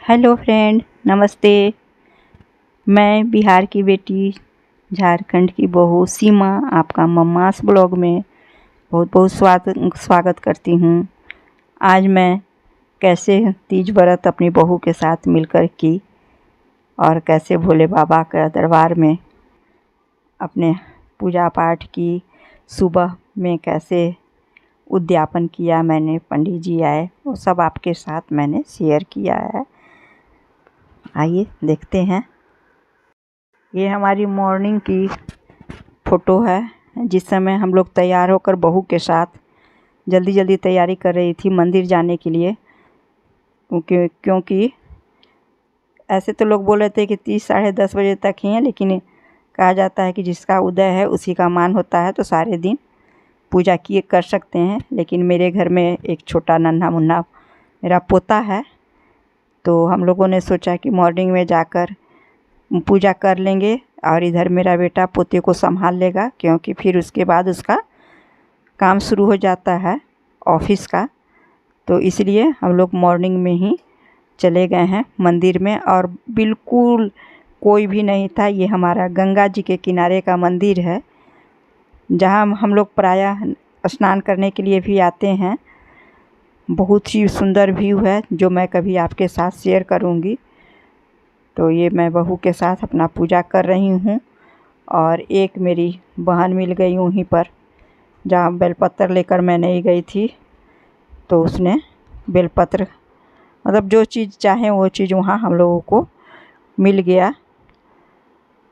Hello friend, नमस्ते। मैं बिहार की बेटी, झारखंड की बहू सीमा आपका मम्मास ब्लॉग में बहुत बहुत स्वागत करती हूँ। आज मैं कैसे तीज व्रत अपनी बहू के साथ मिलकर की और कैसे भोले बाबा के दरबार में अपने पूजा पाठ की, सुबह में कैसे उद्यापन किया मैंने, पंडित जी आए, वो सब आपके साथ मैंने शेयर किया है। आइए देखते हैं। ये हमारी मॉर्निंग की फ़ोटो है, जिस समय हम लोग तैयार होकर बहू के साथ जल्दी जल्दी तैयारी कर रही थी मंदिर जाने के लिए। क्योंकि ऐसे तो लोग बोल रहे थे कि 10 साढ़े 10 बजे तक ही है, लेकिन कहा जाता है कि जिसका उदय है उसी का मान होता है, तो सारे दिन पूजा किए कर सकते हैं। लेकिन मेरे घर में एक छोटा नन्हा मुन्ना मेरा पोता है, तो हम लोगों ने सोचा कि मॉर्निंग में जाकर पूजा कर लेंगे और इधर मेरा बेटा पोते को संभाल लेगा, क्योंकि फिर उसके बाद उसका काम शुरू हो जाता है ऑफिस का। तो इसलिए हम लोग मॉर्निंग में ही चले गए हैं मंदिर में, और बिल्कुल कोई भी नहीं था। ये हमारा गंगा जी के किनारे का मंदिर है, जहाँ हम लोग प्रायः स्नान करने के लिए भी आते हैं। बहुत ही सुंदर व्यू है, जो मैं कभी आपके साथ शेयर करूँगी। तो ये मैं बहू के साथ अपना पूजा कर रही हूँ, और एक मेरी बहन मिल गई वहीं पर, जहाँ बेलपत्र लेकर मैं नहीं गई थी, तो उसने बेलपत्र मतलब जो चीज़ चाहे वो चीज़ वहाँ हम लोगों को मिल गया।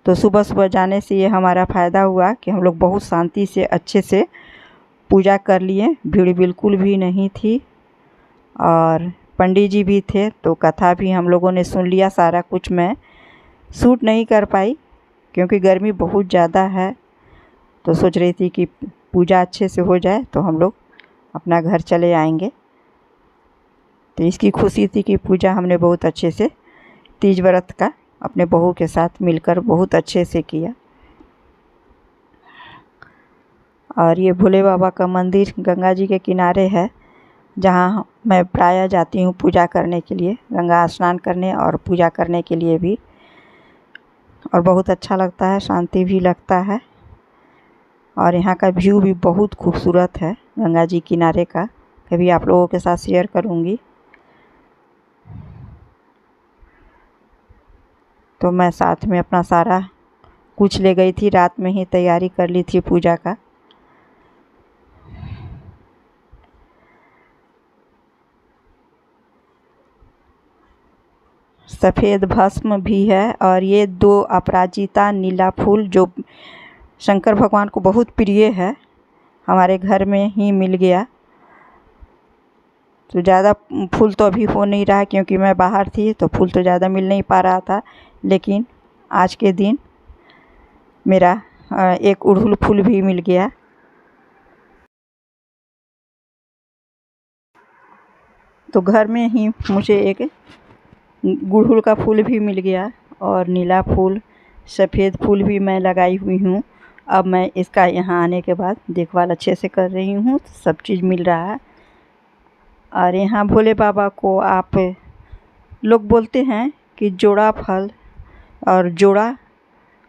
तो सुबह सुबह जाने से ये हमारा फ़ायदा हुआ कि हम लोग बहुत शांति से अच्छे से पूजा कर लिए। भीड़ बिल्कुल भी नहीं थी, और पंडित जी भी थे, तो कथा भी हम लोगों ने सुन लिया। सारा कुछ मैं शूट नहीं कर पाई क्योंकि गर्मी बहुत ज़्यादा है, तो सोच रही थी कि पूजा अच्छे से हो जाए तो हम लोग अपना घर चले आएंगे। तो इसकी खुशी थी कि पूजा हमने बहुत अच्छे से तीज व्रत का अपने बहू के साथ मिलकर बहुत अच्छे से किया। और ये भोले बाबा का मंदिर गंगा जी के किनारे है, जहाँ मैं प्रायः जाती हूँ पूजा करने के लिए, गंगा स्नान करने और पूजा करने के लिए भी। और बहुत अच्छा लगता है, शांति भी लगता है, और यहाँ का व्यू भी बहुत खूबसूरत है गंगा जी किनारे का। कभी आप लोगों के साथ शेयर करूँगी। तो मैं साथ में अपना सारा कुछ ले गई थी, रात में ही तैयारी कर ली थी पूजा का। सफ़ेद भस्म भी है, और ये 2 अपराजिता नीला फूल जो शंकर भगवान को बहुत प्रिय है, हमारे घर में ही मिल गया। तो ज़्यादा फूल तो अभी हो नहीं रहा क्योंकि मैं बाहर थी, तो फूल तो ज़्यादा मिल नहीं पा रहा था। लेकिन आज के दिन मेरा एक उड़हुल फूल भी मिल गया। तो घर में ही मुझे एक गुड़हल का फूल भी मिल गया, और नीला फूल, सफ़ेद फूल भी मैं लगाई हुई हूँ। अब मैं इसका यहाँ आने के बाद देखभाल अच्छे से कर रही हूँ, सब चीज़ मिल रहा है। और यहाँ भोले बाबा को आप लोग बोलते हैं कि जोड़ा फल और जोड़ा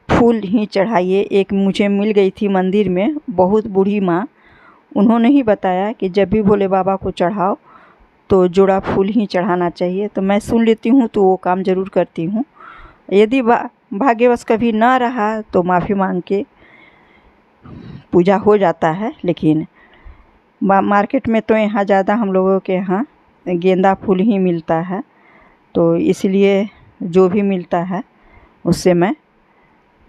फूल ही चढ़ाइए। एक मुझे मिल गई थी मंदिर में, बहुत बूढ़ी माँ, उन्होंने ही बताया कि जब भी भोले बाबा को चढ़ाओ तो जोड़ा फूल ही चढ़ाना चाहिए। तो मैं सुन लेती हूँ, तो वो काम ज़रूर करती हूँ। यदि भाग्यवश कभी ना रहा तो माफ़ी मांग के पूजा हो जाता है। लेकिन मार्केट में तो यहाँ ज़्यादा हम लोगों के यहाँ गेंदा फूल ही मिलता है, तो इसलिए जो भी मिलता है उससे मैं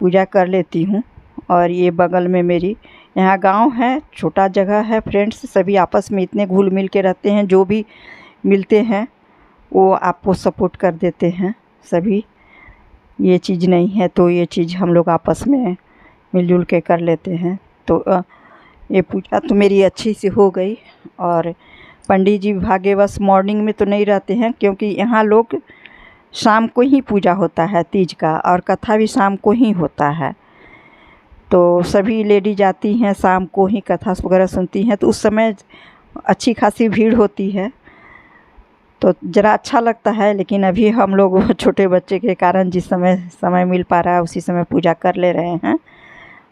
पूजा कर लेती हूँ। और ये बगल में मेरी यहाँ गांव है, छोटा जगह है फ्रेंड्स, सभी आपस में इतने घुल मिल के रहते हैं, जो भी मिलते हैं वो आपको सपोर्ट कर देते हैं सभी। ये चीज़ नहीं है तो ये चीज़ हम लोग आपस में मिलजुल के कर लेते हैं। तो ये पूजा तो मेरी अच्छी सी हो गई। और पंडित जी भाग्यवश मॉर्निंग में तो नहीं रहते हैं, क्योंकि यहाँ लोग शाम को ही पूजा होता है तीज का, और कथा भी शाम को ही होता है। तो सभी लेडी जाती हैं शाम को ही, कथा वगैरह सुनती हैं, तो उस समय अच्छी खासी भीड़ होती है। तो ज़रा अच्छा लगता है। लेकिन अभी हम लोग छोटे बच्चे के कारण जिस समय मिल पा रहा है उसी समय पूजा कर ले रहे हैं।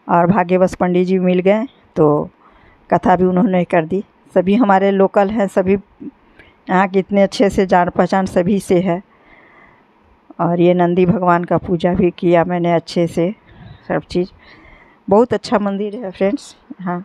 और भाग्यवश पंडित जी मिल गए तो कथा भी उन्होंने कर दी। सभी हमारे लोकल हैं, सभी यहाँ के इतने अच्छे से जान पहचान सभी से है। और ये नंदी भगवान का पूजा भी किया मैंने अच्छे से, सब चीज़। बहुत अच्छा मंदिर है फ्रेंड्स। हाँ,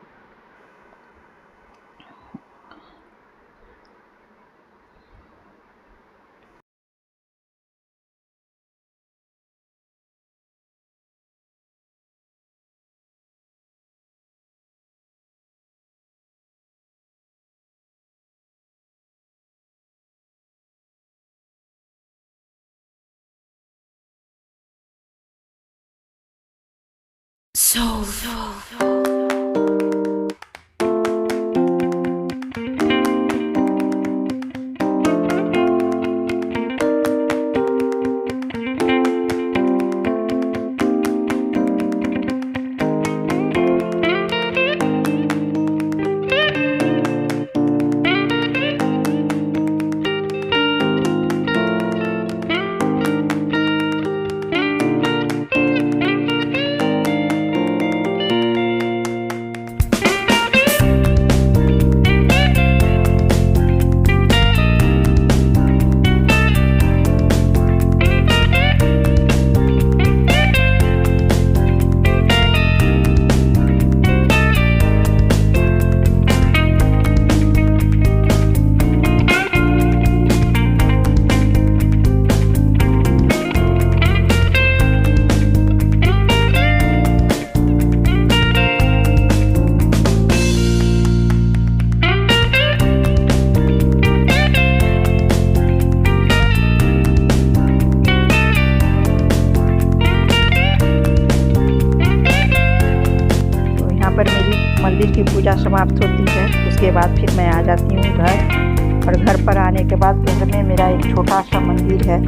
पर मेरी मंदिर की पूजा समाप्त होती है। उसके बाद फिर मैं आ जाती हूँ घर। और घर पर आने के बाद घर में मेरा एक छोटा सा मंदिर है,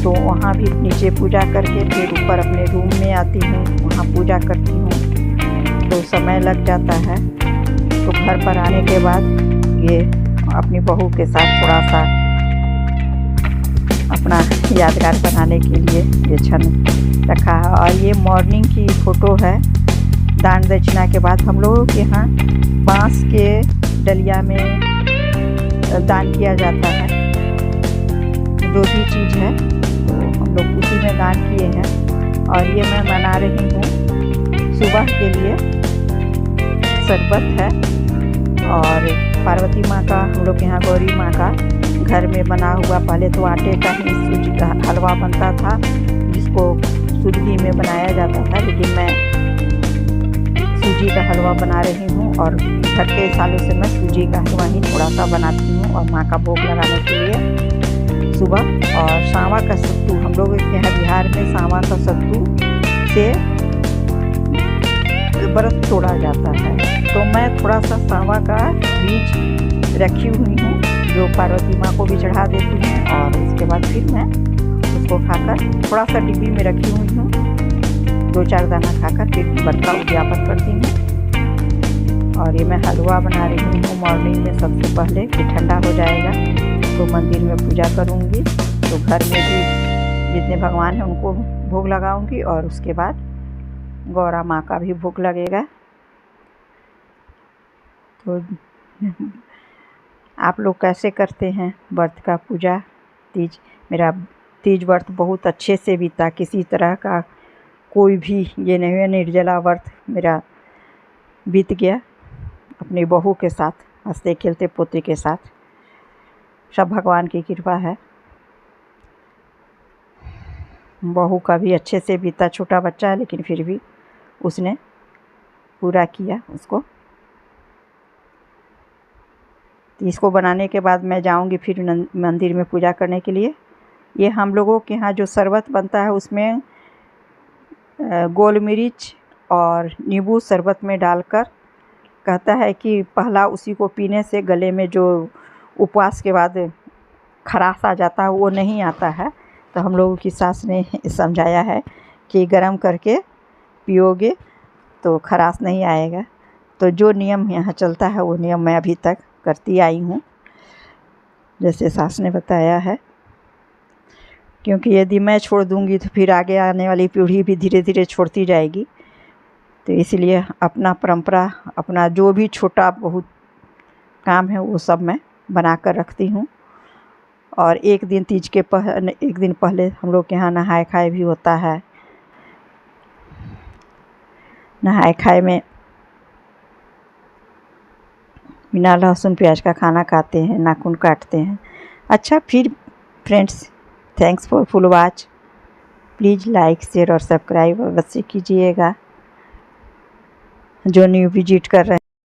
तो वहाँ भी नीचे पूजा करके फिर ऊपर अपने रूम में आती हूँ, वहाँ पूजा करती हूँ। तो समय लग जाता है। तो घर पर आने के बाद ये अपनी बहू के साथ थोड़ा सा अपना यादगार बनाने के लिए ये क्षण रखा है। और ये मॉर्निंग की फ़ोटो है। दान दक्षिणा के बाद हम लोगों के यहाँ बांस के डलिया में दान किया जाता है। जो भी चीज़ है तो हम लोग उसी में दान किए हैं। और ये मैं बना रही हूँ सुबह के लिए शरबत है। और पार्वती माँ का, हम लोग के यहाँ गौरी माँ का घर में बना हुआ, पहले तो आटे का ही सूजी का हलवा बनता था जिसको सूजी में बनाया जाता था, लेकिन मैं सूजी का हलवा बना रही हूँ। और घर के सालों से मैं सूजी का हलवा ही थोड़ा सा बनाती हूँ और माँ का भोग लगाने के लिए सुबह। और सांवा का सत्तू, हम लोग के यहाँ बिहार में सांवा का सत्तू से व्रत तोड़ा जाता है। तो मैं थोड़ा सा सांवा का बीज रखी हुई हूँ जो पार्वती माँ को भी चढ़ा देती हूँ। और उसके बाद फिर मैं उसको खाकर थोड़ा सा डिब्बी में रखी हुई हूँ, 2-4 दाना खाकर फिर व्रत का उद्यापन करती हूँ। और ये मैं हलवा बना रही हूँ मॉर्निंग में सबसे पहले कि ठंडा हो जाएगा तो मंदिर में पूजा करूँगी। तो घर में भी जितने भगवान हैं उनको भोग लगाऊँगी और उसके बाद गौरा माँ का भी भोग लगेगा। तो आप लोग कैसे करते हैं व्रत का पूजा? तीज, मेरा तीज व्रत बहुत अच्छे से बीता। किसी तरह का कोई भी ये नहीं है, निर्जला व्रत मेरा बीत गया अपनी बहू के साथ, हंसते खेलते पोते के साथ। सब भगवान की कृपा है। बहू का भी अच्छे से बीता। छोटा बच्चा है लेकिन फिर भी उसने पूरा किया उसको। तो इसको बनाने के बाद मैं जाऊंगी फिर मंदिर में पूजा करने के लिए। ये हम लोगों के यहाँ जो शरबत बनता है उसमें गोल मिर्च और नींबू शरबत में डालकर कहता है कि पहला उसी को पीने से गले में जो उपवास के बाद खराश आ जाता है वो नहीं आता है। तो हम लोगों की सास ने समझाया है कि गर्म करके पियोगे तो खराश नहीं आएगा। तो जो नियम यहाँ चलता है वो नियम मैं अभी तक करती आई हूँ। जैसे सास ने बताया है, क्योंकि यदि मैं छोड़ दूँगी तो फिर आगे आने वाली पीढ़ी भी धीरे धीरे छोड़ती जाएगी। तो इसलिए अपना परंपरा, अपना जो भी छोटा बहुत काम है वो सब मैं बना कर रखती हूँ। और एक दिन तीज के एक दिन पहले हम लोग के यहाँ नहाय खाए भी होता है। नहाय खाए में बिना लहसुन प्याज का खाना खाते हैं, नाखून काटते हैं। अच्छा, फिर friends, thanks for full watch. Please like, share और सब्सक्राइब अवश्य कीजिएगा जो न्यू विजिट कर रहे हैं।